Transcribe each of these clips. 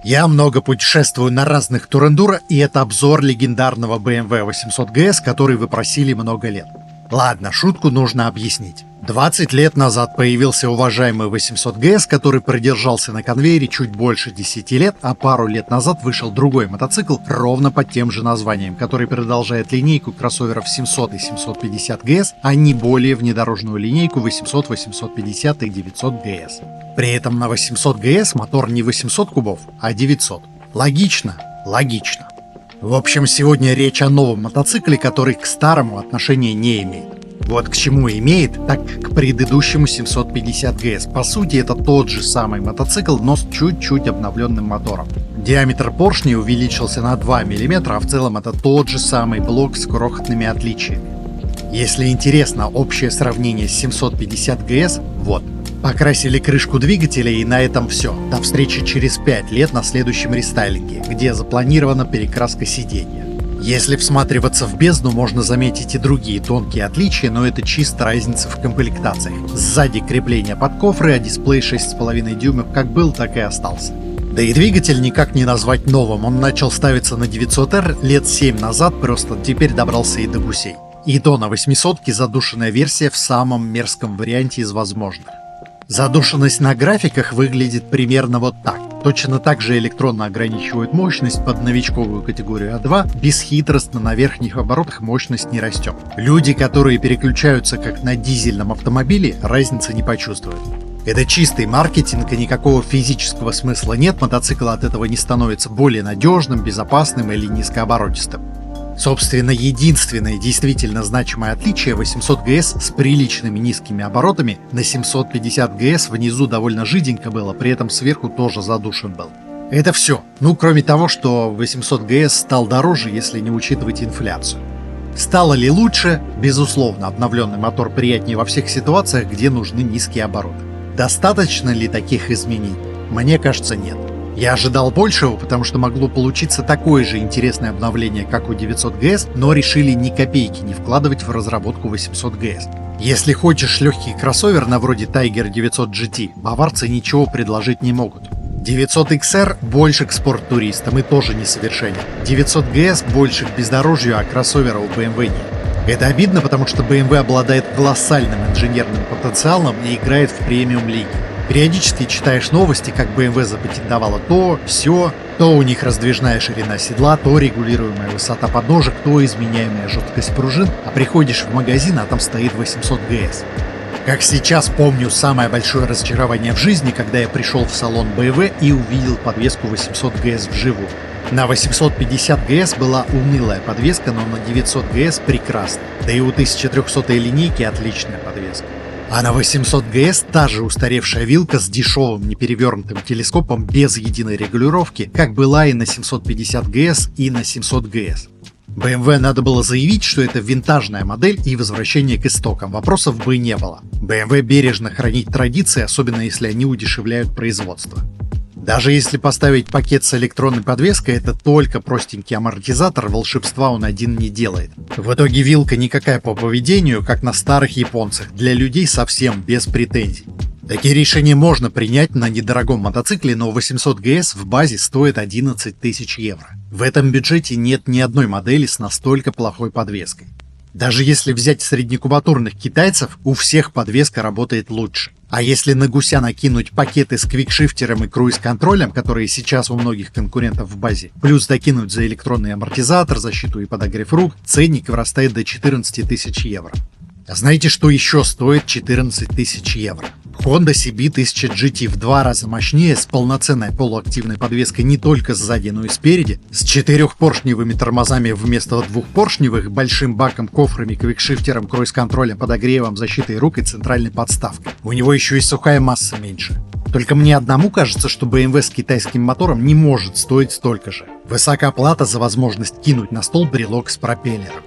Я много путешествую на разных турендуро, и это обзор легендарного BMW 800 GS, который вы просили много лет. Ладно, шутку нужно объяснить. 20 лет назад появился уважаемый 800 GS, который продержался на конвейере чуть больше 10 лет, а пару лет назад вышел другой мотоцикл ровно под тем же названием, который продолжает линейку кроссоверов 700 и 750 GS, а не более внедорожную линейку 800, 850 и 900 GS. При этом на 800 GS мотор не 800 кубов, а 900. Логично? Логично. В общем, сегодня речь о новом мотоцикле, который к старому отношения не имеет. Вот к чему имеет, так к предыдущему 750 GS. По сути, это тот же самый мотоцикл, но с чуть-чуть обновленным мотором. Диаметр поршней увеличился на 2 мм, а в целом это тот же самый блок с крохотными отличиями. Если интересно общее сравнение с 750 GS, вот. Покрасили крышку двигателя, и на этом все. До встречи через 5 лет на следующем рестайлинге, где запланирована перекраска сиденья. Если всматриваться в бездну, можно заметить и другие тонкие отличия, но это чисто разница в комплектациях. Сзади крепление под кофры, а дисплей 6,5 дюймов как был, так и остался. Да и двигатель никак не назвать новым, он начал ставиться на 900R лет 7 назад, просто теперь добрался и до гусей. И то на 800-ке задушенная версия в самом мерзком варианте из возможных. Задушенность на графиках выглядит примерно вот так. Точно так же электронно ограничивают мощность под новичковую категорию А2, бесхитростно на верхних оборотах мощность не растет. Люди, которые переключаются как на дизельном автомобиле, разницы не почувствуют. Это чистый маркетинг, и никакого физического смысла нет, мотоцикл от этого не становится более надежным, безопасным или низкооборотистым. Собственно, единственное действительно значимое отличие 800 GS с приличными низкими оборотами на 750 GS внизу довольно жиденько было, при этом сверху тоже задушен был. Это все. Ну, кроме того, что 800 GS стал дороже, если не учитывать инфляцию. Стало ли лучше? Безусловно, обновленный мотор приятнее во всех ситуациях, где нужны низкие обороты. Достаточно ли таких изменений? Мне кажется, нет. Я ожидал большего, потому что могло получиться такое же интересное обновление, как у 900 GS, но решили ни копейки не вкладывать в разработку 800 GS. Если хочешь легкий кроссовер на вроде Tiger 900 GT, баварцы ничего предложить не могут. 900 XR больше к спорт-туристам и тоже несовершенен. 900 GS больше к бездорожью, а кроссовера у BMW нет. Это обидно, потому что BMW обладает колоссальным инженерным потенциалом и играет в премиум-лиге. Периодически читаешь новости, как BMW запатентовала то, все, то у них раздвижная ширина седла, то регулируемая высота подножек, то изменяемая жесткость пружин, а приходишь в магазин, а там стоит 800 GS. Как сейчас помню самое большое разочарование в жизни, когда я пришел в салон BMW и увидел подвеску 800 GS вживую. На 850 GS была унылая подвеска, но на 900 GS прекрасная, да и у 1300 линейки отличная подвеска. А на 800 GS та же устаревшая вилка с дешевым неперевернутым телескопом без единой регулировки, как была и на 750 GS и на 700 GS. BMW надо было заявить, что это винтажная модель и возвращение к истокам, вопросов бы не было. BMW бережно хранит традиции, особенно если они удешевляют производство. Даже если поставить пакет с электронной подвеской, это только простенький амортизатор, волшебства он один не делает. В итоге вилка никакая по поведению, как на старых японцах, для людей совсем без претензий. Такие решения можно принять на недорогом мотоцикле, но 800 GS в базе стоит 11 тысяч евро. В этом бюджете нет ни одной модели с настолько плохой подвеской. Даже если взять среднекубатурных китайцев, у всех подвеска работает лучше. А если на гуся накинуть пакеты с квикшифтером и круиз-контролем, которые сейчас у многих конкурентов в базе, плюс докинуть за электронный амортизатор, защиту и подогрев рук, ценник вырастает до 14 тысяч евро. А знаете, что еще стоит 14 тысяч евро? Honda CB 1000 GT в 2 раза мощнее, с полноценной полуактивной подвеской не только сзади, но и спереди, с 4-поршневыми тормозами вместо 2-поршневых, большим баком, кофрами, квикшифтером, круиз-контролем, подогревом, защитой рук и центральной подставкой. У него еще и сухая масса меньше. Только мне одному кажется, что BMW с китайским мотором не может стоить столько же. Высока плата за возможность кинуть на стол брелок с пропеллером.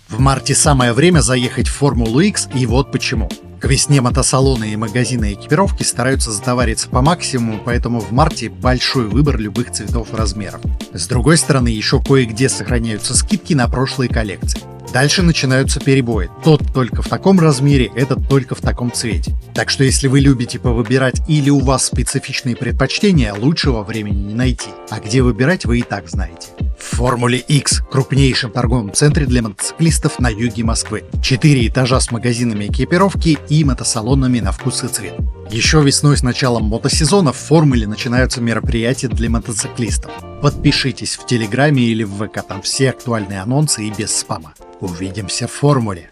В марте самое время заехать в Формулу X, и вот почему. К весне мотосалоны и магазины экипировки стараются затовариться по максимуму, поэтому в марте большой выбор любых цветов и размеров. С другой стороны, еще кое-где сохраняются скидки на прошлые коллекции. Дальше начинаются перебои. Тот только в таком размере, этот только в таком цвете. Так что если вы любите повыбирать или у вас специфичные предпочтения, лучшего времени не найти. А где выбирать, вы и так знаете. В Формуле X, крупнейшем торговом центре для мотоциклистов на юге Москвы. 4 этажа с магазинами экипировки и мотосалонами на вкус и цвет. Еще весной с началом мотосезона в Формуле начинаются мероприятия для мотоциклистов. Подпишитесь в Телеграме или в ВК, там все актуальные анонсы и без спама. Увидимся в Формуле.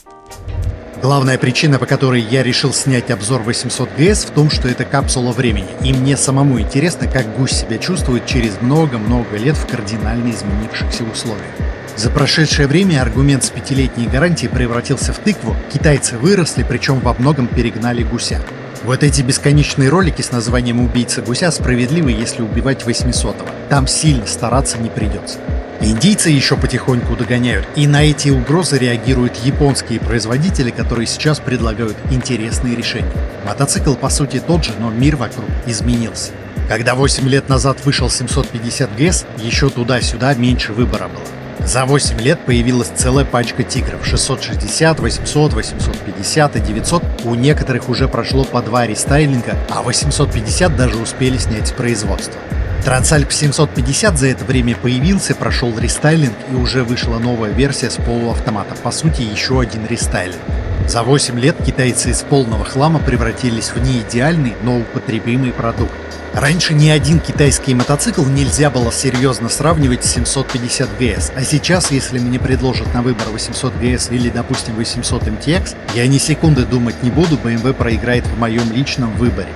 Главная причина, по которой я решил снять обзор 800 GS, в том, что это капсула времени, и мне самому интересно, как гусь себя чувствует через много-много лет в кардинально изменившихся условиях. За прошедшее время аргумент с 5-летней гарантией превратился в тыкву, китайцы выросли, причем во многом перегнали гуся. Вот эти бесконечные ролики с названием «Убийца гуся» справедливы, если убивать 800-го. Там сильно стараться не придется. Индийцы еще потихоньку догоняют, и на эти угрозы реагируют японские производители, которые сейчас предлагают интересные решения. Мотоцикл по сути тот же, но мир вокруг изменился. Когда 8 лет назад вышел 750 GS, еще туда-сюда меньше выбора было. За 8 лет появилась целая пачка тигров: 660, 800, 850 и 900. У некоторых уже прошло по 2 рестайлинга, а 850 даже успели снять с производства. Трансальп 750 за это время появился, прошел рестайлинг, и уже вышла новая версия с полуавтомата, по сути еще один рестайлинг. За 8 лет китайцы из полного хлама превратились в неидеальный, но употребимый продукт. Раньше ни один китайский мотоцикл нельзя было серьезно сравнивать с 750 GS, а сейчас, если мне предложат на выбор 800 GS или, допустим, 800 MTX, я ни секунды думать не буду, BMW проиграет в моем личном выборе.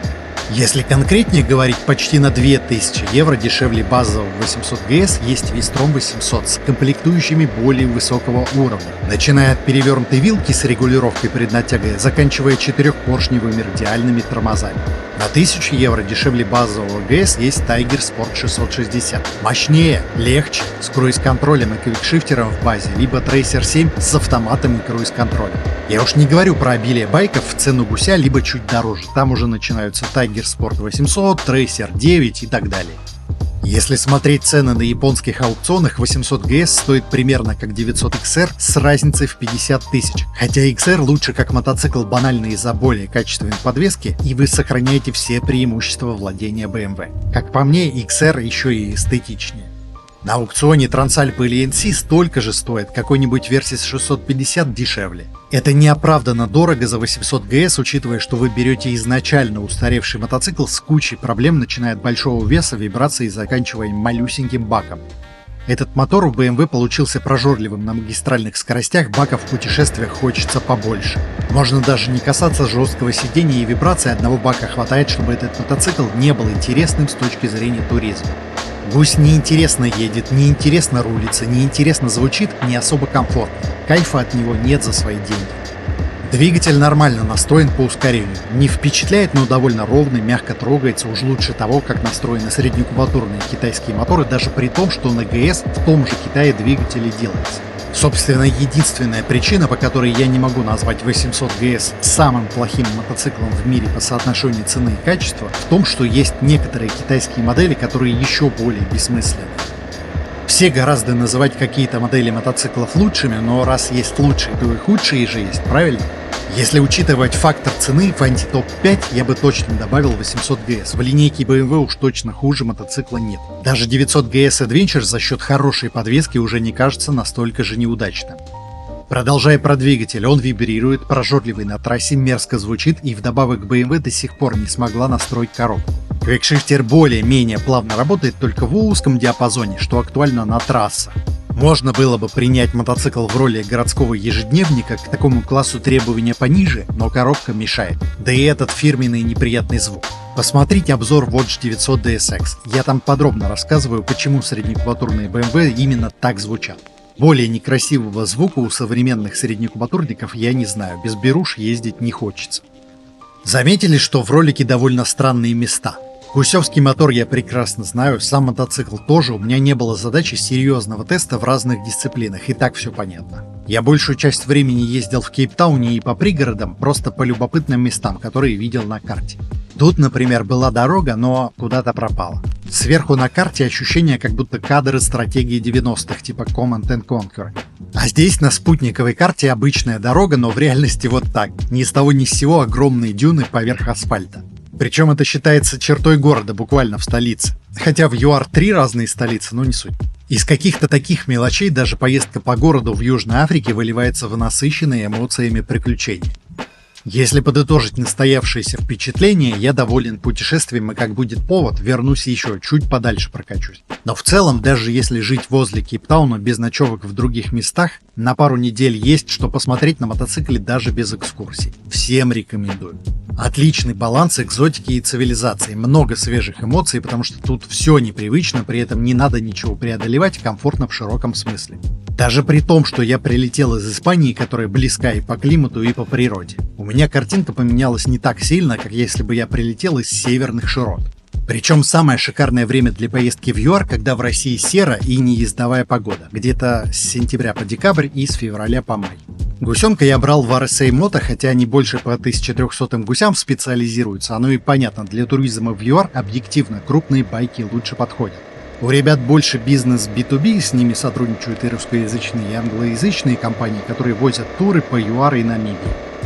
Если конкретнее говорить, почти на 2000 евро дешевле базового 800 GS есть Вестром 800 с комплектующими более высокого уровня, начиная от перевернутой вилки с регулировкой преднатяга, заканчивая 4-поршневыми радиальными тормозами. На 1000 евро дешевле базового GS есть Tiger Sport 660. Мощнее, легче, с круиз-контролем и квикшифтером в базе, либо Tracer 7 с автоматом и круиз-контролем. Я уж не говорю про обилие байков в цену гуся, либо чуть дороже. Там уже начинаются Tiger Sport 800, Tracer 9 и так далее. Если смотреть цены на японских аукционах, 800 GS стоит примерно как 900 XR с разницей в 50 тысяч. Хотя XR лучше как мотоцикл банально из-за более качественной подвески, и вы сохраняете все преимущества владения BMW. Как по мне, XR еще и эстетичнее. На аукционе Трансальп или NC столько же стоит, какой-нибудь версии с 650 дешевле. Это неоправданно дорого за 800 GS, учитывая, что вы берете изначально устаревший мотоцикл с кучей проблем, начиная от большого веса, вибраций и заканчивая малюсеньким баком. Этот мотор у BMW получился прожорливым на магистральных скоростях, баков в путешествиях хочется побольше. Можно даже не касаться жесткого сидения и вибрации, одного бака хватает, чтобы этот мотоцикл не был интересным с точки зрения туризма. Гусь неинтересно едет, неинтересно рулится, неинтересно звучит, не особо комфортно. Кайфа от него нет за свои деньги. Двигатель нормально настроен по ускорению. Не впечатляет, но довольно ровный, мягко трогается, уж лучше того, как настроены среднекубатурные китайские моторы, даже при том, что на GS в том же Китае двигатели делается. Собственно, единственная причина, по которой я не могу назвать 800 GS самым плохим мотоциклом в мире по соотношению цены и качества, в том, что есть некоторые китайские модели, которые еще более бессмысленны. Все гораздо называть какие-то модели мотоциклов лучшими, но раз есть лучшие, то и худшие же есть, правильно? Если учитывать фактор цены, в антитоп-5 я бы точно добавил 800 GS. В линейке BMW уж точно хуже мотоцикла нет. Даже 900 GS Adventure за счет хорошей подвески уже не кажется настолько же неудачным. Продолжая про двигатель, он вибрирует, прожорливый на трассе, мерзко звучит, и вдобавок BMW до сих пор не смогла настроить коробку. Квикшифтер более-менее плавно работает только в узком диапазоне, что актуально на трассах. Можно было бы принять мотоцикл в роли городского ежедневника, к такому классу требования пониже, но коробка мешает. Да и этот фирменный неприятный звук. Посмотрите обзор Watch 900 DSX. Я там подробно рассказываю, почему среднекубатурные BMW именно так звучат. Более некрасивого звука у современных среднекубатурников я не знаю, без беруш ездить не хочется. Заметили, что в ролике довольно странные места? Гусевский мотор я прекрасно знаю, сам мотоцикл тоже, у меня не было задачи серьезного теста в разных дисциплинах, и так все понятно. Я большую часть времени ездил в Кейптауне и по пригородам, просто по любопытным местам, которые видел на карте. Тут, например, была дорога, но куда-то пропала. Сверху на карте ощущение, как будто кадры стратегии 90-х, типа Command and Conquer. А здесь на спутниковой карте обычная дорога, но в реальности вот так. Ни с того ни с сего огромные дюны поверх асфальта. Причем это считается чертой города, буквально в столице. Хотя в ЮАР 3 разные столицы, но не суть. Из каких-то таких мелочей даже поездка по городу в Южной Африке выливается в насыщенные эмоциями приключения. Если подытожить настоявшиеся впечатления, я доволен путешествием, и как будет повод, вернусь еще чуть подальше прокачусь. Но в целом, даже если жить возле Кейптауна без ночевок в других местах, на пару недель есть что посмотреть на мотоцикле даже без экскурсий. Всем рекомендую. Отличный баланс экзотики и цивилизации, много свежих эмоций, потому что тут все непривычно, при этом не надо ничего преодолевать, комфортно в широком смысле. Даже при том, что я прилетел из Испании, которая близка и по климату, и по природе. У меня картинка поменялась не так сильно, как если бы я прилетел из северных широт. Причем самое шикарное время для поездки в ЮАР, когда в России серо и неездовая погода, где-то с сентября по декабрь и с февраля по май. Гусенка я брал в RSA Moto, хотя они больше по 1300 гусям специализируются, оно и понятно, для туризма в ЮАР объективно крупные байки лучше подходят. У ребят больше бизнес B2B, с ними сотрудничают и русскоязычные, и англоязычные компании, которые возят туры по ЮАР и Намибии.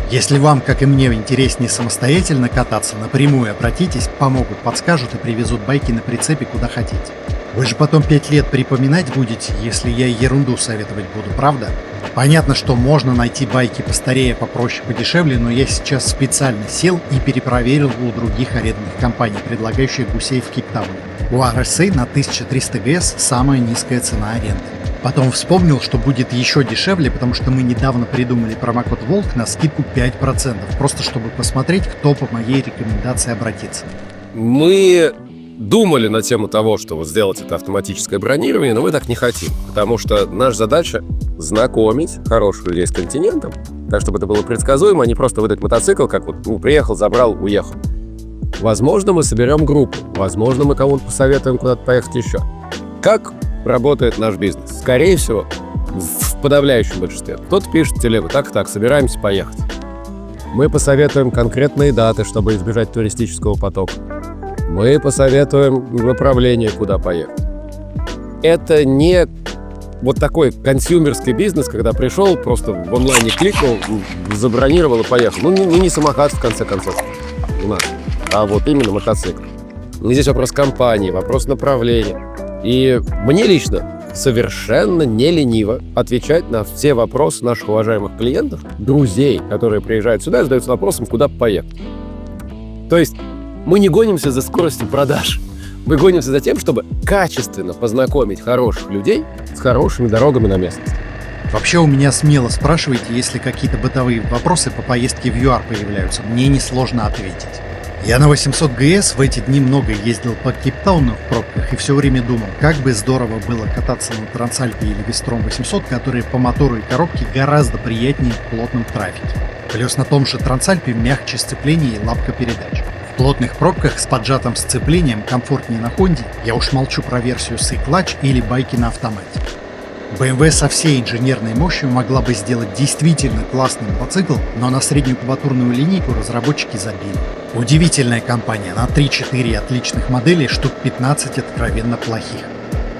Если вам, как и мне, интереснее самостоятельно кататься, напрямую обратитесь, помогут, подскажут и привезут байки на прицепе куда хотите. Вы же потом 5 лет припоминать будете, если я ерунду советовать буду, правда? Понятно, что можно найти байки постарее, попроще, подешевле, но я сейчас специально сел и перепроверил у других арендных компаний, предлагающих гусей в Кейптауне. У RSA на 1300 ГС самая низкая цена аренды. Потом вспомнил, что будет еще дешевле, потому что мы недавно придумали промокод ВОЛК на скидку 5%, просто чтобы посмотреть, кто по моей рекомендации обратится. Мы думали на тему того, что вот сделать это автоматическое бронирование, но мы так не хотим, потому что наша задача знакомить хороших людей с континентом, так чтобы это было предсказуемо, а не просто выдать мотоцикл, как вот приехал, забрал, уехал. Возможно, мы соберем группу, возможно, мы кому-то посоветуем куда-то поехать еще. Как работает наш бизнес? Скорее всего, в подавляющем большинстве. Кто-то пишет в телегу: так, собираемся поехать. Мы посоветуем конкретные даты, чтобы избежать туристического потока. Мы посоветуем направление, куда поехать. Это не вот такой консюмерский бизнес, когда пришел, просто в онлайне кликнул, забронировал и поехал. Не самокат, в конце концов, у нас, а вот именно мотоцикл. И здесь вопрос компании, вопрос направления. И мне лично совершенно не лениво отвечать на все вопросы наших уважаемых клиентов, друзей, которые приезжают сюда и задаются вопросом, куда поехать. То есть мы не гонимся за скоростью продаж. Мы гонимся за тем, чтобы качественно познакомить хороших людей с хорошими дорогами на местности. Вообще у меня смело спрашивайте, если какие-то бытовые вопросы по поездке в ЮАР появляются. Мне несложно ответить. Я на 800 ГС в эти дни много ездил по Кейптауну в пробках и все время думал, как бы здорово было кататься на Трансальпе или Вестром 800, которые по мотору и коробке гораздо приятнее в плотном трафике. Плюс на том же Трансальпе мягче сцепление и лапка передач. В плотных пробках с поджатым сцеплением комфортнее на Хонде, я уж молчу про версию с E-Clutch или байки на автомате. BMW со всей инженерной мощью могла бы сделать действительно классный мотоцикл, но на среднюю кубатурную линейку разработчики забили. Удивительная компания, на 3-4 отличных моделей, штук 15 откровенно плохих.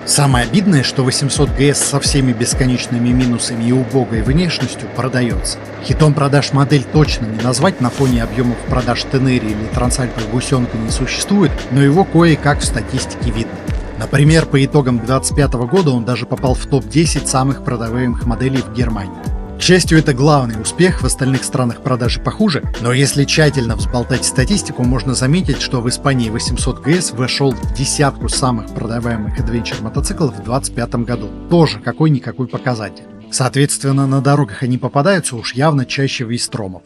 Самое обидное, что 800 ГС со всеми бесконечными минусами и убогой внешностью продается. Хитом продаж модель точно не назвать, на фоне объемов продаж Тенери или Трансальпы гусенка не существует, но его кое-как в статистике видно. Например, по итогам 2025 года он даже попал в топ-10 самых продаваемых моделей в Германии. К счастью, это главный успех, в остальных странах продажи похуже, но если тщательно взболтать статистику, можно заметить, что в Испании 800 ГС вошел в десятку самых продаваемых адвенчер мотоциклов в 2025 году. Тоже какой-никакой показатель. Соответственно, на дорогах они попадаются уж явно чаще вестромов.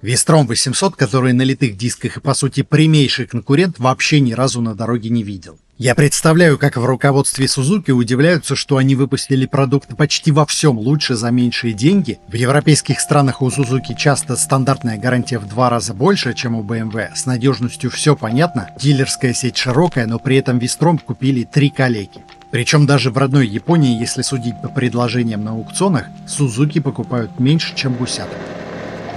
Вестром 800, который на литых дисках и по сути прямейший конкурент, вообще ни разу на дороге не видел. Я представляю, как в руководстве Suzuki удивляются, что они выпустили продукт почти во всем лучше за меньшие деньги. В европейских странах у Suzuki часто стандартная гарантия в 2 раза больше, чем у BMW. С надежностью все понятно, дилерская сеть широкая, но при этом Вестром купили 3 коллеги. Причем даже в родной Японии, если судить по предложениям на аукционах, Suzuki покупают меньше, чем гусят.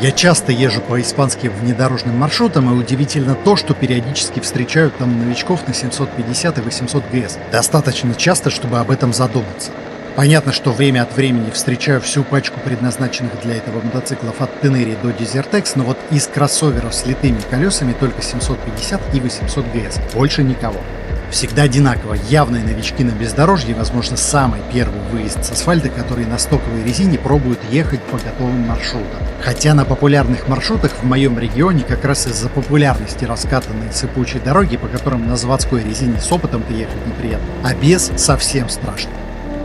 Я часто езжу по испанским внедорожным маршрутам, и удивительно то, что периодически встречают там новичков на 750 и 800 ГС. Достаточно часто, чтобы об этом задуматься. Понятно, что время от времени встречаю всю пачку предназначенных для этого мотоциклов от Tenere до Desertex, но вот из кроссоверов с литыми колесами только 750 и 800 ГС. Больше никого. Всегда одинаково. Явные новички на бездорожье, возможно, самый первый выезд с асфальта, которые на стоковой резине пробуют ехать по готовым маршрутам. Хотя на популярных маршрутах в моем регионе как раз из-за популярности раскатанной сыпучей дороги, по которым на заводской резине с опытом-то ехать неприятно, а без совсем страшно.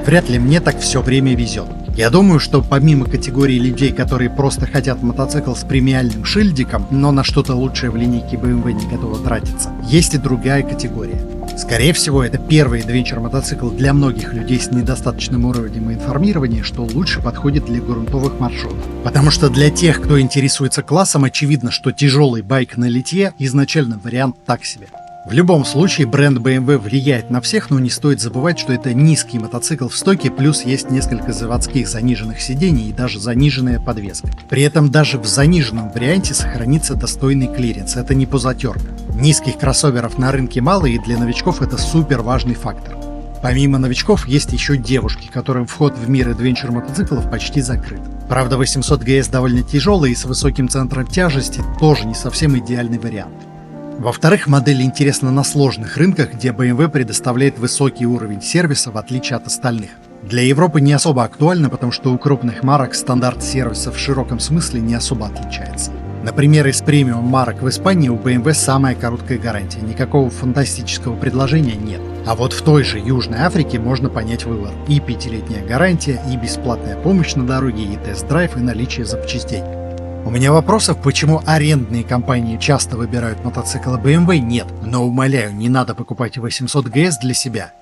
Вряд ли мне так все время везет. Я думаю, что помимо категории людей, которые просто хотят мотоцикл с премиальным шильдиком, но на что-то лучшее в линейке BMW не готовы тратиться, есть и другая категория. Скорее всего, это первый адвенчер мотоцикл для многих людей с недостаточным уровнем информирования, что лучше подходит для грунтовых маршрутов. Потому что для тех, кто интересуется классом, очевидно, что тяжелый байк на литье изначально вариант так себе. В любом случае, бренд BMW влияет на всех, но не стоит забывать, что это низкий мотоцикл в стойке, плюс есть несколько заводских заниженных сидений и даже заниженная подвеска. При этом даже в заниженном варианте сохранится достойный клиренс, это не позатерка. Низких кроссоверов на рынке мало, и для новичков это супер важный фактор. Помимо новичков есть еще девушки, которым вход в мир адвенчер мотоциклов почти закрыт. Правда, 800 ГС довольно тяжелый и с высоким центром тяжести тоже не совсем идеальный вариант. Во-вторых, модель интересна на сложных рынках, где BMW предоставляет высокий уровень сервиса в отличие от остальных. Для Европы не особо актуально, потому что у крупных марок стандарт сервиса в широком смысле не особо отличается. Например, из премиум марок в Испании у BMW самая короткая гарантия, никакого фантастического предложения нет. А вот в той же Южной Африке можно понять выбор. И 5-летняя гарантия, и бесплатная помощь на дороге, и тест-драйв, и наличие запчастей. У меня вопросов, почему арендные компании часто выбирают мотоциклы BMW, нет. Но умоляю, не надо покупать 800 ГС для себя.